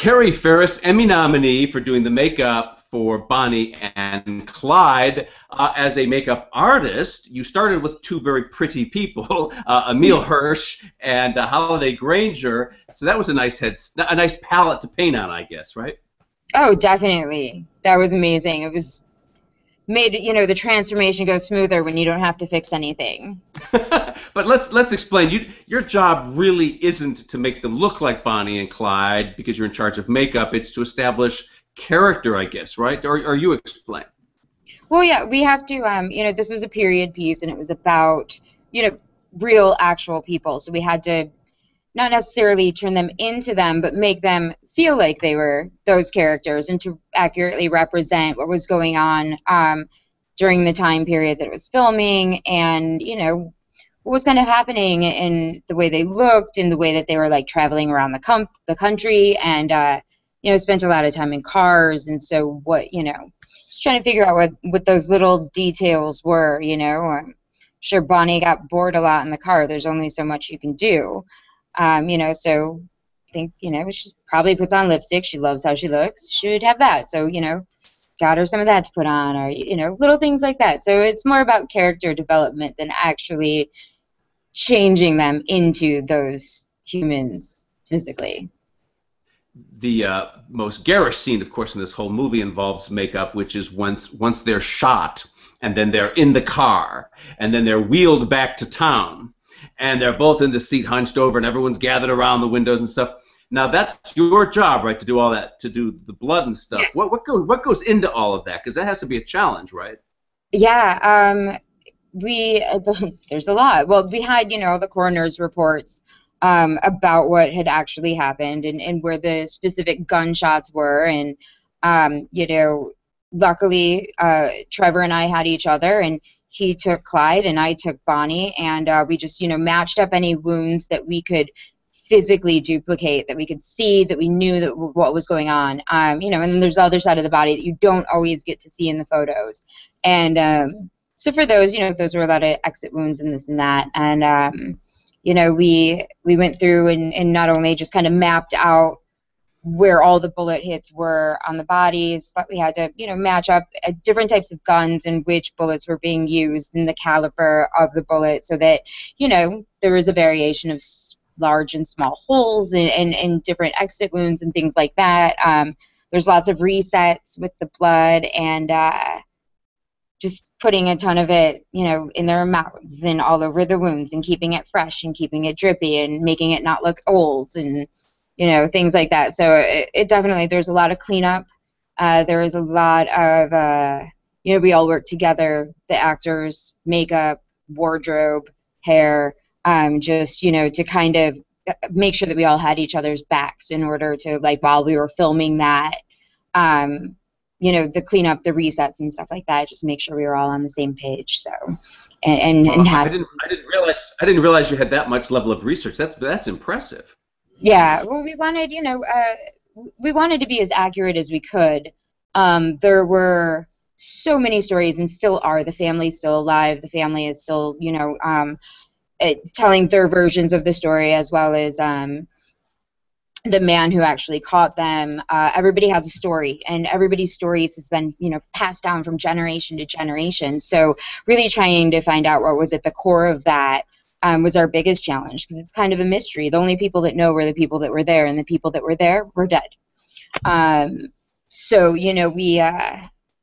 Karri Farris, Emmy nominee for doing the makeup for Bonnie and Clyde. As a makeup artist, you started with two very pretty people, Emile Hirsch and Holiday Granger. So that was a nice palette to paint on, I guess, right? Oh, definitely. That was amazing. It was made, the transformation go smoother when you don't have to fix anything. But let's explain. Your job really isn't to make them look like Bonnie and Clyde because you're in charge of makeup. It's to establish character, I guess, right? Or you explain. Well, yeah, we have to. This was a period piece, and it was about, real, actual people. So we had to not necessarily turn them into them, but make them feel like they were those characters and to accurately represent what was going on during the time period that it was filming, and what was kind of happening in the way they looked, in the way that they were like traveling around the country, and spent a lot of time in cars. And so just trying to figure out what those little details were. I'm sure Bonnie got bored a lot in the car. There's only so much you can do. So I think, she probably puts on lipstick. She loves how she looks. She would have that. So, got her some of that to put on, or, little things like that. So it's more about character development than actually changing them into those humans physically. The most garish scene, of course, in this whole movie involves makeup, which is once they're shot, and then they're in the car, and then they're wheeled back to town. And they're both in the seat hunched over, and everyone's gathered around the windows and stuff. Now that's your job, right, to do all that, to do the blood and stuff. Yeah. What goes into all of that? Because that has to be a challenge, right? Yeah, there's a lot. Well, we had the coroner's reports about what had actually happened and where the specific gunshots were, and luckily Trevor and I had each other, and he took Clyde and I took Bonnie, and we just, matched up any wounds that we could physically duplicate, that we could see, that we knew that what was going on. And then there's the other side of the body that you don't always get to see in the photos. And so for those, those were a lot of exit wounds and this and that. And, we went through and not only just kind of mapped out where all the bullet hits were on the bodies, but we had to, match up different types of guns and which bullets were being used and the caliber of the bullet, so that, there was a variation of large and small holes and different exit wounds and things like that. There's lots of resets with the blood, and just putting a ton of it, in their mouths and all over the wounds, and keeping it fresh and keeping it drippy and making it not look old, and things like that. So it definitely, there's a lot of cleanup. There is a lot of, we all work together, the actors, makeup, wardrobe, hair, just, to kind of make sure that we all had each other's backs in order to, like, while we were filming that, the cleanup, the resets and stuff like that, just make sure we were all on the same page. So, and have. I didn't realize you had that much level of research. That's impressive. Yeah, well, we wanted, we wanted to be as accurate as we could. There were so many stories, and still are. The family's still alive. The family is still, telling their versions of the story, as well as the man who actually caught them. Everybody has a story, and everybody's stories has been, passed down from generation to generation. So really trying to find out what was at the core of that was our biggest challenge, because it's kind of a mystery. The only people that know were the people that were there, and the people that were there were dead. So,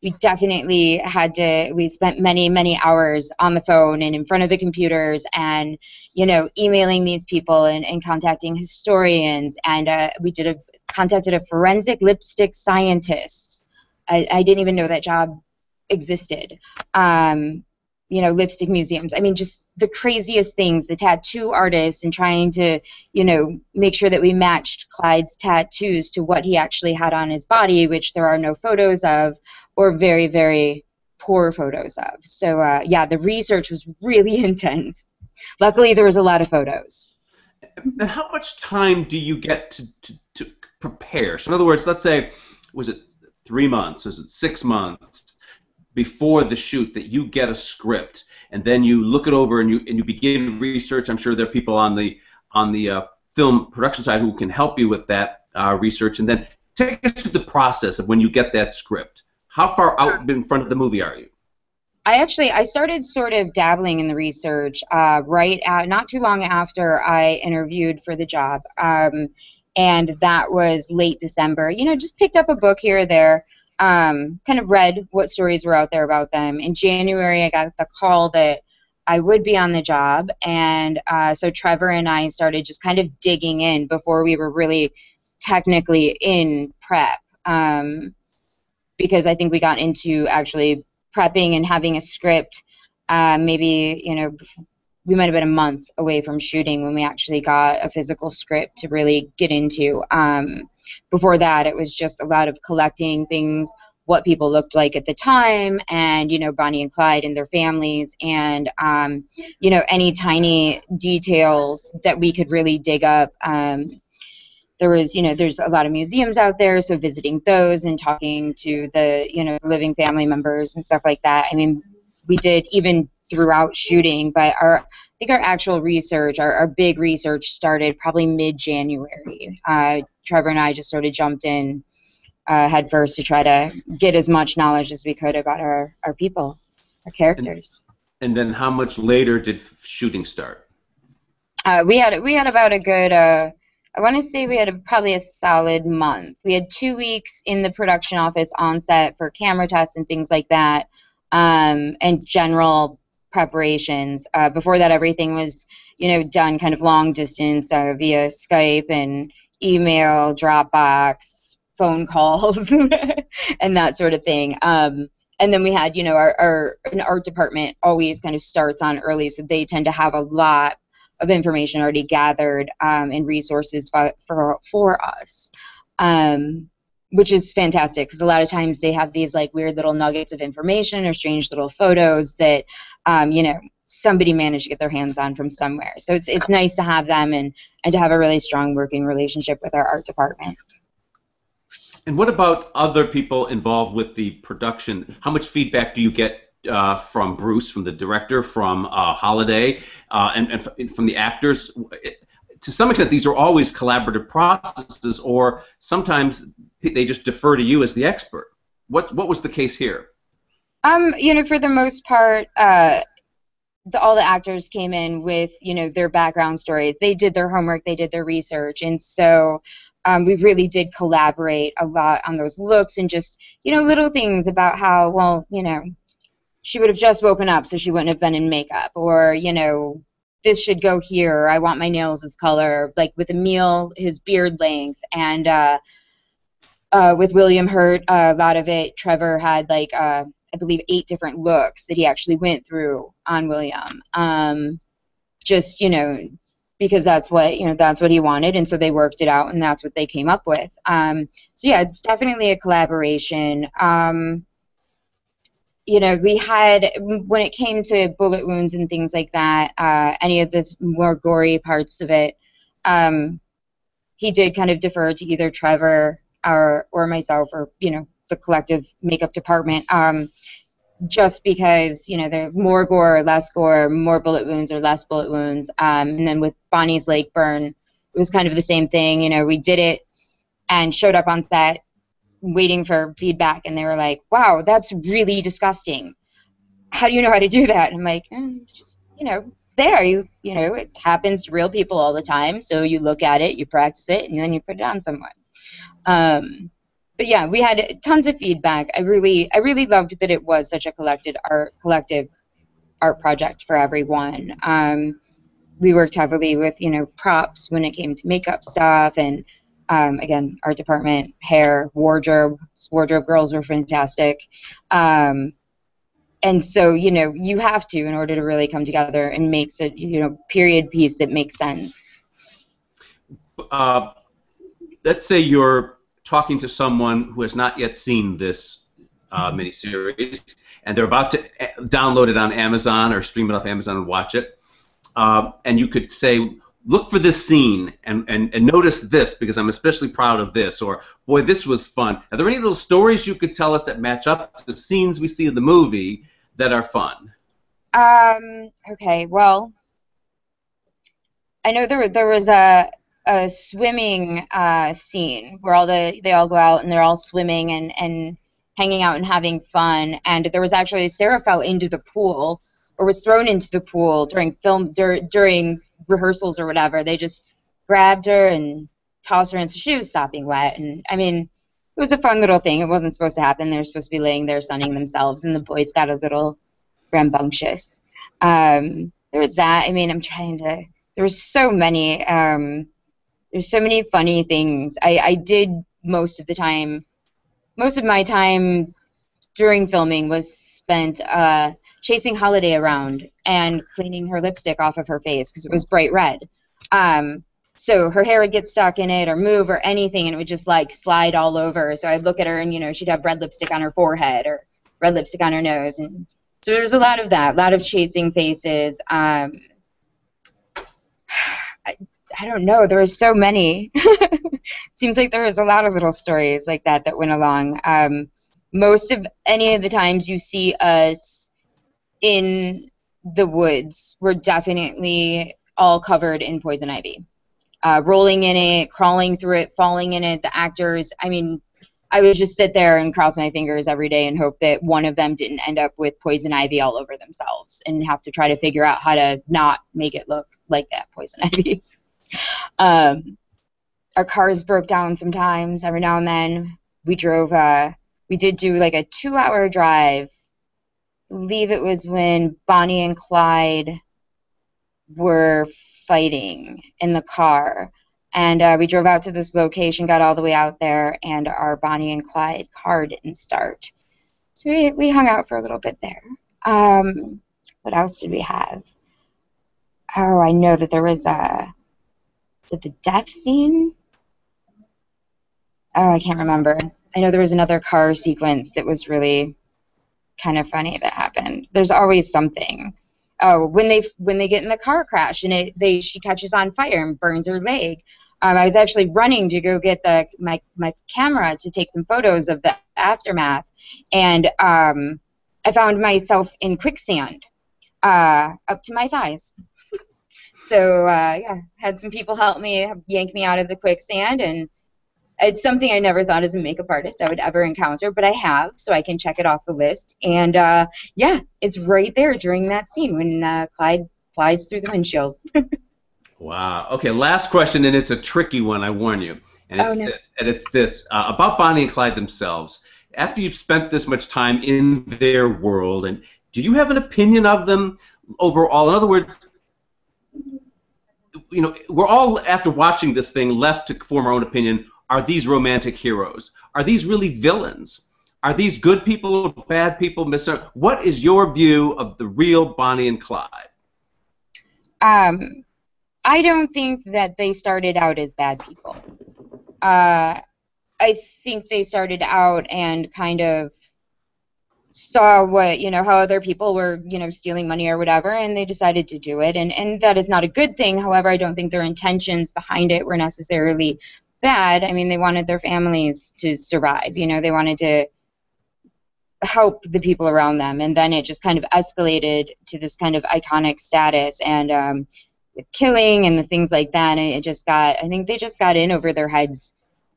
we definitely had to, we spent many, many hours on the phone and in front of the computers, and, emailing these people and contacting historians. And we contacted a forensic lipstick scientist. I didn't even know that job existed. Lipstick museums. I mean, just the craziest things, the tattoo artists, and trying to, make sure that we matched Clyde's tattoos to what he actually had on his body, which there are no photos of, or very, very poor photos of. So, yeah, the research was really intense. Luckily, there was a lot of photos. And how much time do you get to prepare? So in other words, let's say, was it 3 months? Was it 6 months before the shoot that you get a script, and then you look it over and you begin research? I'm sure there are people on the film production side who can help you with that. research, and then take us through the process of when you get that script. How far out in front of the movie are you? I started sort of dabbling in the research not too long after I interviewed for the job, and that was late December. You know, just picked up a book here or there, kind of read what stories were out there about them. In January, I got the call that I would be on the job, and so Trevor and I started just kind of digging in before we were really technically in prep, because I think we got into actually prepping and having a script, maybe, you know, we might have been a month away from shooting when we actually got a physical script to really get into. Before that, it was just a lot of collecting things, what people looked like at the time, and, you know, Bonnie and Clyde and their families, and, you know, any tiny details that we could really dig up. There was, you know, there's a lot of museums out there, so visiting those and talking to the, you know, living family members and stuff like that. I mean, we did even throughout shooting, but I think our actual research, our big research started probably mid-January. Trevor and I just sort of jumped in head first to try to get as much knowledge as we could about our people, our characters. And then how much later did shooting start? We had about a good, I want to say we had probably a solid month. We had 2 weeks in the production office on set for camera tests and things like that, and general preparations. Before that, everything was, you know, done kind of long distance via Skype and email, Dropbox, phone calls, and that sort of thing. And then we had, you know, our art department always kind of starts on early, so they tend to have a lot of information already gathered and resources for us, which is fantastic, because a lot of times they have these like weird little nuggets of information or strange little photos that you know, somebody managed to get their hands on from somewhere. So it's nice to have them and to have a really strong working relationship with our art department. And what about other people involved with the production? How much feedback do you get from Bruce, from the director, from Holiday, and from the actors? To some extent, these are always collaborative processes, or sometimes they just defer to you as the expert. What was the case here? You know, for the most part, all the actors came in with, you know, their background stories. They did their homework, they did their research, and so we really did collaborate a lot on those looks and just, you know, little things about how, well, you know, she would have just woken up, so she wouldn't have been in makeup, or, you know, this should go here, or I want my nails this color, like with Emil, his beard length, and with William Hurt, a lot of it, Trevor had like, I believe 8 different looks that he actually went through on William, just, you know, because that's what, you know, that's what he wanted, and so they worked it out, and that's what they came up with. So yeah, it's definitely a collaboration. You know, we had, when it came to bullet wounds and things like that, any of the more gory parts of it, he did kind of defer to either Trevor or myself, or, you know, the collective makeup department, just because, you know, there more gore or less gore, more bullet wounds or less bullet wounds. And then with Bonnie's leg burn, it was kind of the same thing. You know, we did it and showed up on set waiting for feedback, and they were like, wow, that's really disgusting. How do you know how to do that? And I'm like, just, you know, it's there. You know, it happens to real people all the time. So you look at it, you practice it, and then you put it on someone. But yeah, we had tons of feedback. I really loved that it was such a collective art project for everyone. We worked heavily with, you know, props when it came to makeup stuff, and again, art department, hair, wardrobe girls were fantastic. And so, you know, you have to, in order to really come together and make a, you know, period piece that makes sense. Let's say you're talking to someone who has not yet seen this miniseries, and they're about to download it on Amazon or stream it off Amazon and watch it, and you could say, look for this scene and notice this, because I'm especially proud of this, or boy, this was fun. Are there any little stories you could tell us that match up to the scenes we see in the movie that are fun? Okay, well, I know there was a a swimming scene where they all go out and they're all swimming and hanging out and having fun. And there was actually Sarah fell into the pool or was thrown into the pool during rehearsals or whatever. They just grabbed her and tossed her in, so she was sopping wet. And I mean, it was a fun little thing. It wasn't supposed to happen. They were supposed to be laying there sunning themselves, and the boys got a little rambunctious. There was that. I mean, there were so many. There's so many funny things. I did most of my time during filming was spent chasing Holiday around and cleaning her lipstick off of her face because it was bright red. So her hair would get stuck in it or move or anything, and it would just like slide all over. So I'd look at her and, you know, she'd have red lipstick on her forehead or red lipstick on her nose. And so there's a lot of that, a lot of chasing faces. I don't know. There were so many. Seems like there was a lot of little stories like that went along. Most of any of the times you see us in the woods, we're definitely all covered in poison ivy. Rolling in it, crawling through it, falling in it. The actors, I mean, I would just sit there and cross my fingers every day and hope that one of them didn't end up with poison ivy all over themselves and have to try to figure out how to not make it look like that poison ivy. Our cars broke down sometimes every now and then. We did do like a 2-hour drive. I believe it was when Bonnie and Clyde were fighting in the car, and we drove out to this location, got all the way out there, and our Bonnie and Clyde car didn't start, so we hung out for a little bit there. What else did we have? Oh, I know that there was the death scene. Oh, I can't remember. I know there was another car sequence that was really kind of funny that happened. There's always something. Oh, when they get in the car crash and she catches on fire and burns her leg. I was actually running to go get my camera to take some photos of the aftermath, and I found myself in quicksand up to my thighs. So yeah, had some people help me yank me out of the quicksand, and it's something I never thought as a makeup artist I would ever encounter, but I have, so I can check it off the list. And yeah, it's right there during that scene when Clyde flies through the windshield. Wow. Okay, last question, and it's a tricky one, I warn you. And it's this about Bonnie and Clyde themselves. After you've spent this much time in their world, and do you have an opinion of them overall? In other words, you know, we're all, after watching this thing, left to form our own opinion. Are these romantic heroes? Are these really villains? Are these good people, bad people? What is your view of the real Bonnie and Clyde? I don't think that they started out as bad people. I think they started out and kind of saw how other people were, stealing money or whatever, and they decided to do it. And that is not a good thing. However, I don't think their intentions behind it were necessarily bad. I mean, they wanted their families to survive. They wanted to help the people around them, and then it just kind of escalated to this kind of iconic status, and the killing and the things like that. And I think they just got in over their heads,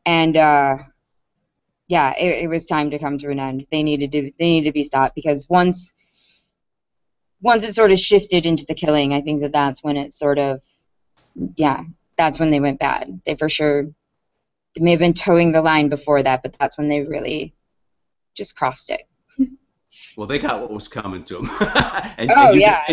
and yeah, it was time to come to an end. They needed to be stopped, because once it sort of shifted into the killing, I think that's when it sort of, that's when they went bad. They may have been towing the line before that, but that's when they really just crossed it. Well, they got what was coming to them. and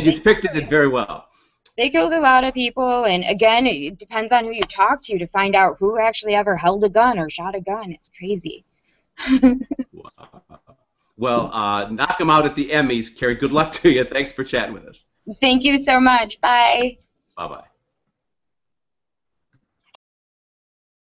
you depicted it very well. They killed a lot of people, and again, it depends on who you talk to find out who actually ever held a gun or shot a gun. It's crazy. Wow. Well, knock them out at the Emmys. Karri, good luck to you. Thanks for chatting with us. Thank you so much. Bye. Bye-bye.